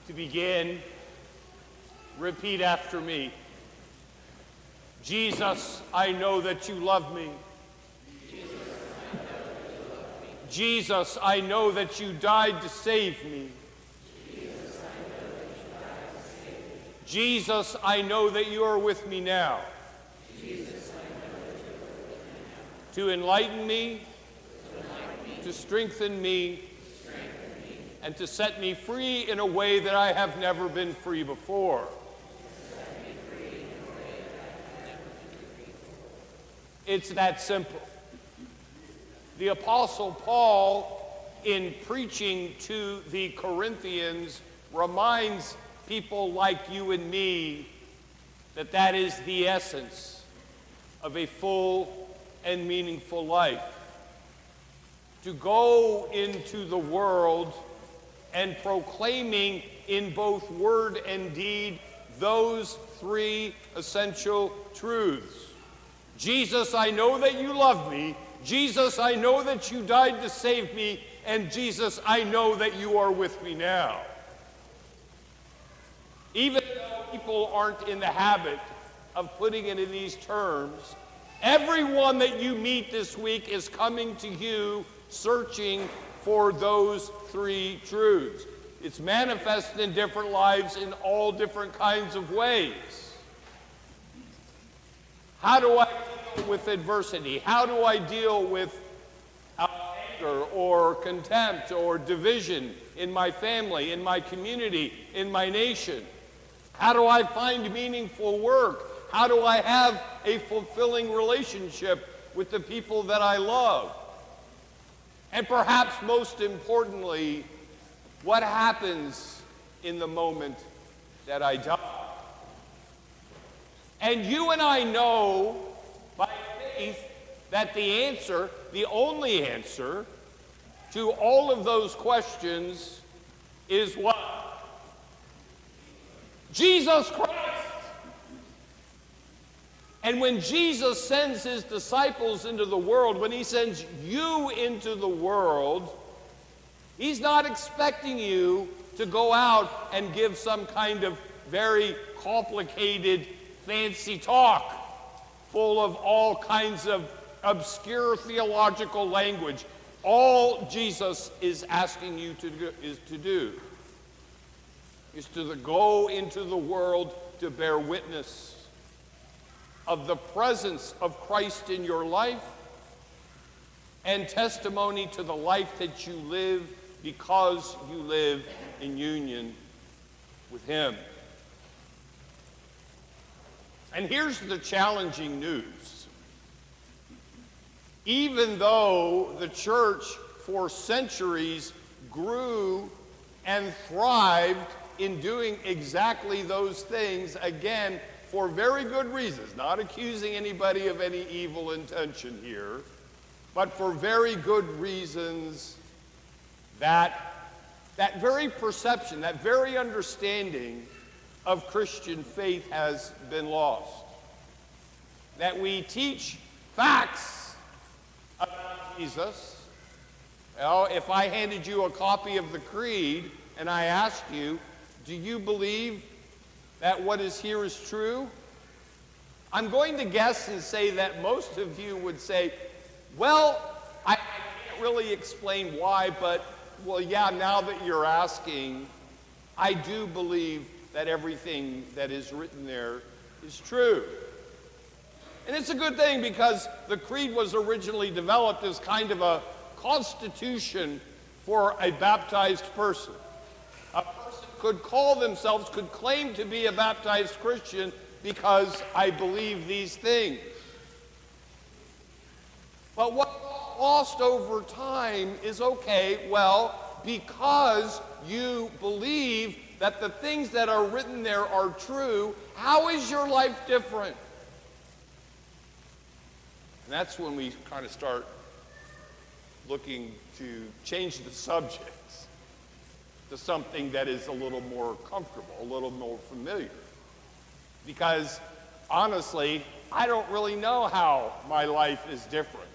To begin, repeat after me. Jesus, I know that you love me. Jesus, I know that you died to save me. Jesus, I know that you are with me now. To enlighten me, to strengthen me, and to set me free in a way that I have never been free before. It's that simple. The Apostle Paul, in preaching to the Corinthians, reminds people like you and me that that is the essence of a full and meaningful life. To go into the world and proclaiming in both word and deed those three essential truths. Jesus, I know that you love me. Jesus, I know that you died to save me. And Jesus, I know that you are with me now. Even though people aren't in the habit of putting it in these terms, everyone that you meet this week is coming to you searching for those three truths. It's manifested in different lives in all different kinds of ways. How do I deal with adversity? How do I deal with anger or contempt or division in my family, in my community, in my nation? How do I find meaningful work? How do I have a fulfilling relationship with the people that I love? And perhaps most importantly, what happens in the moment that I die? And you and I know by faith that the answer, the only answer to all of those questions is what? Jesus Christ. And when Jesus sends his disciples into the world, when he sends you into the world, he's not expecting you to go out and give some kind of very complicated, fancy talk full of all kinds of obscure theological language. All Jesus is asking you to do is to go into the world to bear witness of the presence of Christ in your life and testimony to the life that you live because you live in union with him. And here's the challenging news. Even though the church for centuries grew and thrived in doing exactly those things, again, for very good reasons, not accusing anybody of any evil intention here, but for very good reasons, that very perception, that very understanding of Christian faith has been lost. That we teach facts about Jesus. Well, if I handed you a copy of the Creed and I asked you, do you believe that what is here is true? I'm going to guess and say that most of you would say, well, I can't really explain why, but, well, yeah, now that you're asking, I do believe that everything that is written there is true. And it's a good thing because the Creed was originally developed as kind of a constitution for a baptized person. A person could call themselves, could claim to be a baptized Christian because I believe these things. But what lost over time is, okay, well, because you believe that the things that are written there are true, how is your life different? And that's when we kind of start looking to change the subjects to something that is a little more comfortable, a little more familiar. Because honestly, I don't really know how my life is different.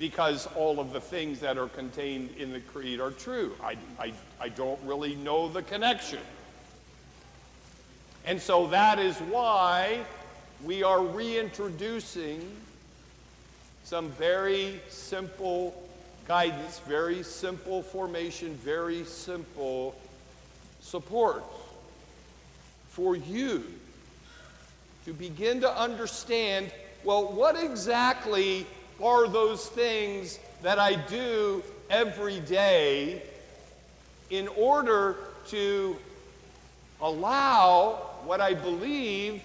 because all of the things that are contained in the creed are true. I don't really know the connection. And so that is why we are reintroducing some very simple guidance, very simple formation, very simple support for you to begin to understand, well, what exactly are those things that I do every day in order to allow what I believe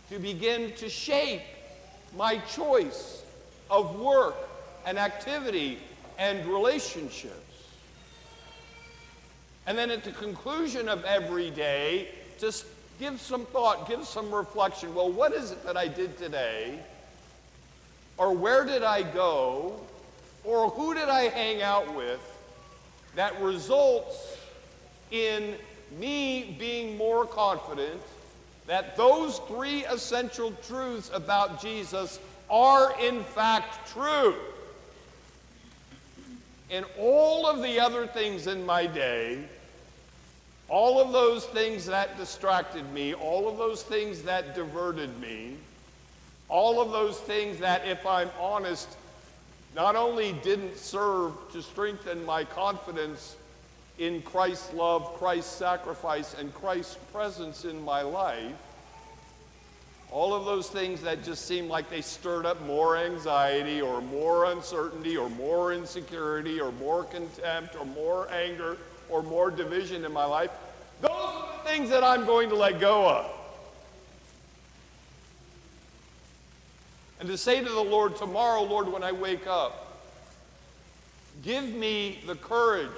to begin to shape my choice of work and activity and relationships. And then at the conclusion of every day, just give some thought, give some reflection. Well, what is it that I did today? Or where did I go? Or who did I hang out with that results in me being more confident that those three essential truths about Jesus are in fact true? And all of the other things in my day, all of those things that distracted me, all of those things that diverted me, all of those things that, if I'm honest, not only didn't serve to strengthen my confidence in Christ's love, Christ's sacrifice, and Christ's presence in my life, all of those things that just seemed like they stirred up more anxiety or more uncertainty or more insecurity or more contempt or more anger or more division in my life, those are the things that I'm going to let go of. And to say to the Lord tomorrow, Lord, when I wake up, give me the courage,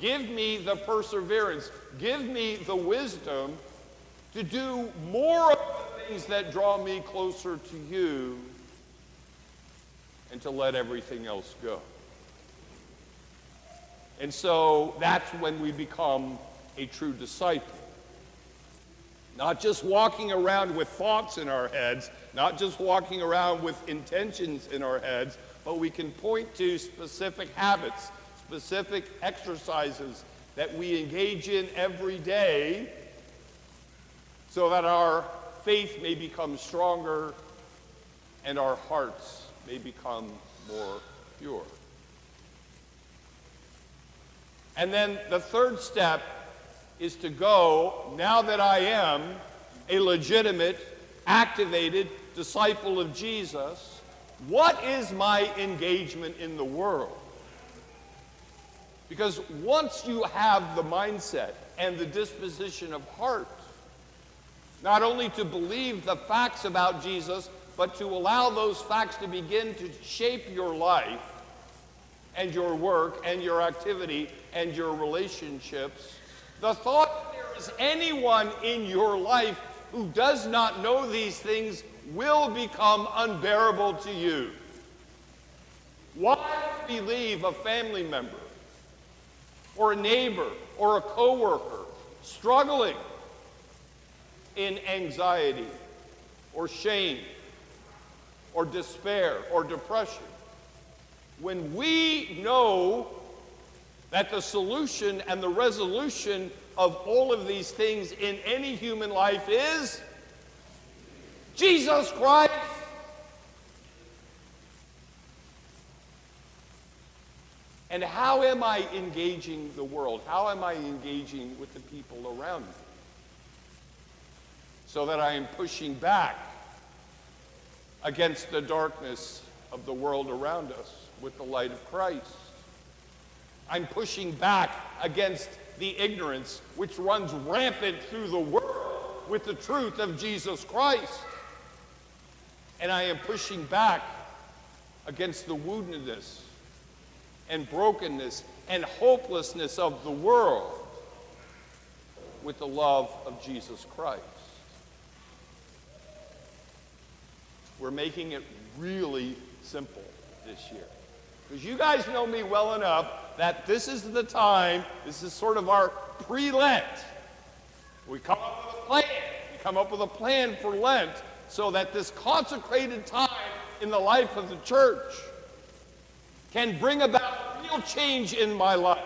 give me the perseverance, give me the wisdom to do more of the things that draw me closer to you and to let everything else go. And so that's when we become a true disciple. Not just walking around with thoughts in our heads, not just walking around with intentions in our heads, but we can point to specific habits, specific exercises that we engage in every day so that our faith may become stronger and our hearts may become more pure. And then the third step is to go, now that I am a legitimate, activated disciple of Jesus, what is my engagement in the world? Because once you have the mindset and the disposition of heart, not only to believe the facts about Jesus, but to allow those facts to begin to shape your life and your work and your activity and your relationships, the thought that there is anyone in your life who does not know these things will become unbearable to you. Why believe a family member or a neighbor or a coworker struggling in anxiety or shame or despair or depression when we know that the solution and the resolution of all of these things in any human life is Jesus Christ? And how am I engaging the world? How am I engaging with the people around me? So that I am pushing back against the darkness of the world around us with the light of Christ. I'm pushing back against the ignorance which runs rampant through the world with the truth of Jesus Christ. And I am pushing back against the woundedness and brokenness and hopelessness of the world with the love of Jesus Christ. We're making it really simple this year. Because you guys know me well enough that this is the time, this is sort of our pre-Lent. We come up with a plan. We come up with a plan for Lent so that this consecrated time in the life of the church can bring about real change in my life.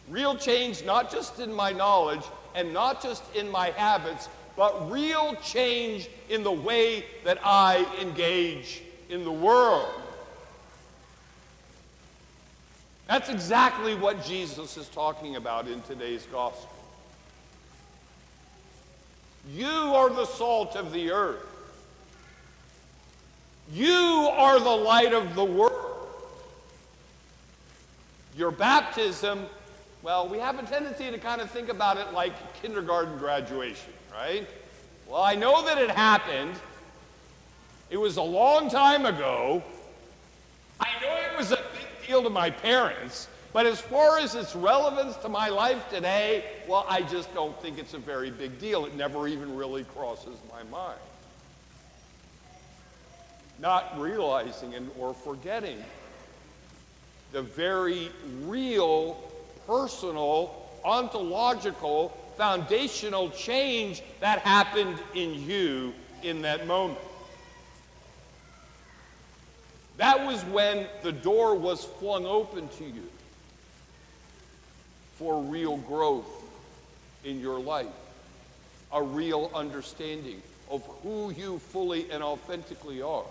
Real change not just in my knowledge and not just in my habits, but real change in the way that I engage in the world. That's exactly what Jesus is talking about in today's gospel. You are the salt of the earth. You are the light of the world. Your baptism, well, we have a tendency to kind of think about it like kindergarten graduation, right? Well, I know that it happened. It was a long time ago. I know it was a big deal to my parents, but as far as its relevance to my life today, well, I just don't think it's a very big deal. It never even really crosses my mind. Not realizing or forgetting the very real, personal, ontological, foundational change that happened in you in that moment. That was when the door was flung open to you for real growth in your life, a real understanding of who you fully and authentically are.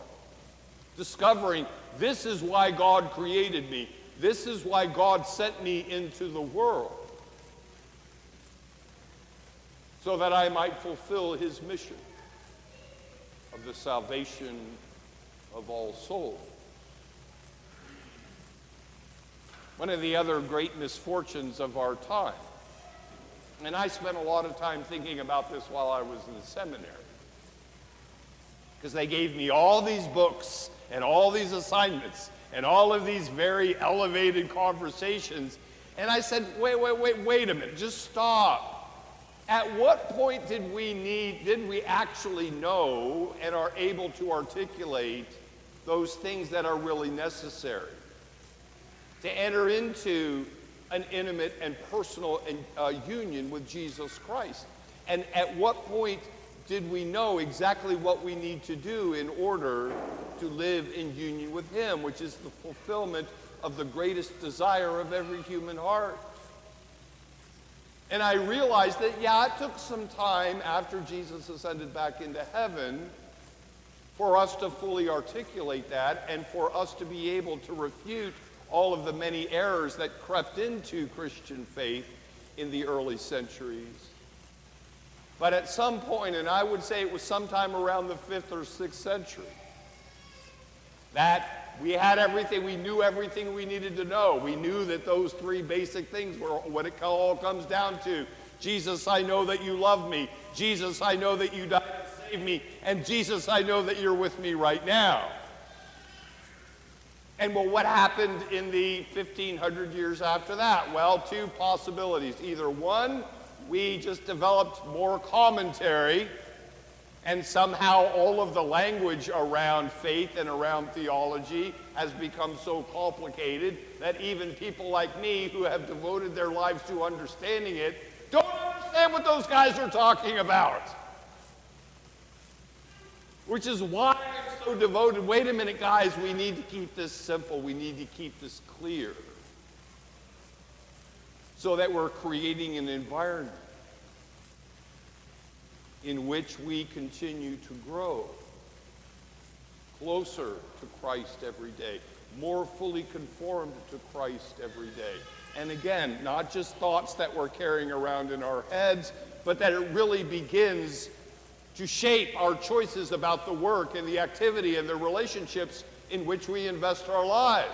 Discovering this is why God created me. This is why God sent me into the world. So that I might fulfill his mission of the salvation of all souls. One of the other great misfortunes of our time, and I spent a lot of time thinking about this while I was in the seminary, because they gave me all these books and all these assignments and all of these very elevated conversations, and I said, wait a minute, just stop. At what point did we actually know and are able to articulate those things that are really necessary to enter into an intimate and personal union with Jesus Christ? And at what point did we know exactly what we need to do in order to live in union with him, which is the fulfillment of the greatest desire of every human heart? And I realized that, yeah, it took some time after Jesus ascended back into heaven for us to fully articulate that and for us to be able to refute all of the many errors that crept into Christian faith in the early centuries. But at some point, and I would say it was sometime around the 5th or 6th century, that we had everything, we knew everything we needed to know. We knew that those three basic things were what it all comes down to. Jesus, I know that you love me. Jesus, I know that you died to save me. And Jesus, I know that you're with me right now. And well, what happened in the 1500 years after that? Well, two possibilities. Either one, we just developed more commentary, and somehow all of the language around faith and around theology has become so complicated that even people like me who have devoted their lives to understanding it don't understand what those guys are talking about. Which is why I'm so devoted. Wait a minute, guys, we need to keep this simple. We need to keep this clear so that we're creating an environment in which we continue to grow closer to Christ every day, more fully conformed to Christ every day. And again, not just thoughts that we're carrying around in our heads, but that it really begins to shape our choices about the work and the activity and the relationships in which we invest our lives.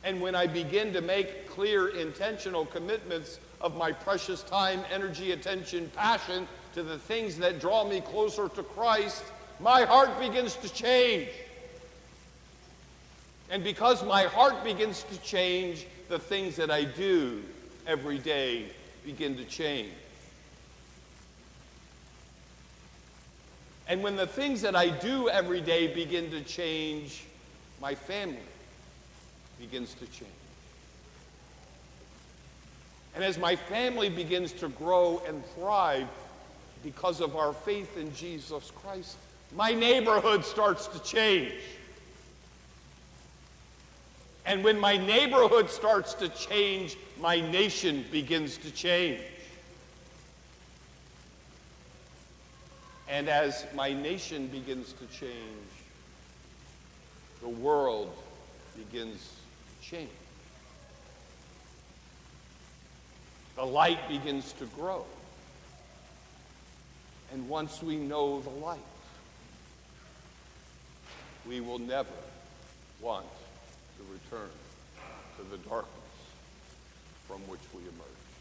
And when I begin to make clear, intentional commitments of my precious time, energy, attention, passion to the things that draw me closer to Christ, my heart begins to change. And because my heart begins to change, the things that I do every day begin to change. And when the things that I do every day begin to change, my family begins to change. And as my family begins to grow and thrive because of our faith in Jesus Christ, my neighborhood starts to change. And when my neighborhood starts to change, my nation begins to change. And as my nation begins to change, the world begins to change. The light begins to grow. And once we know the light, we will never want to return to the darkness from which we emerged.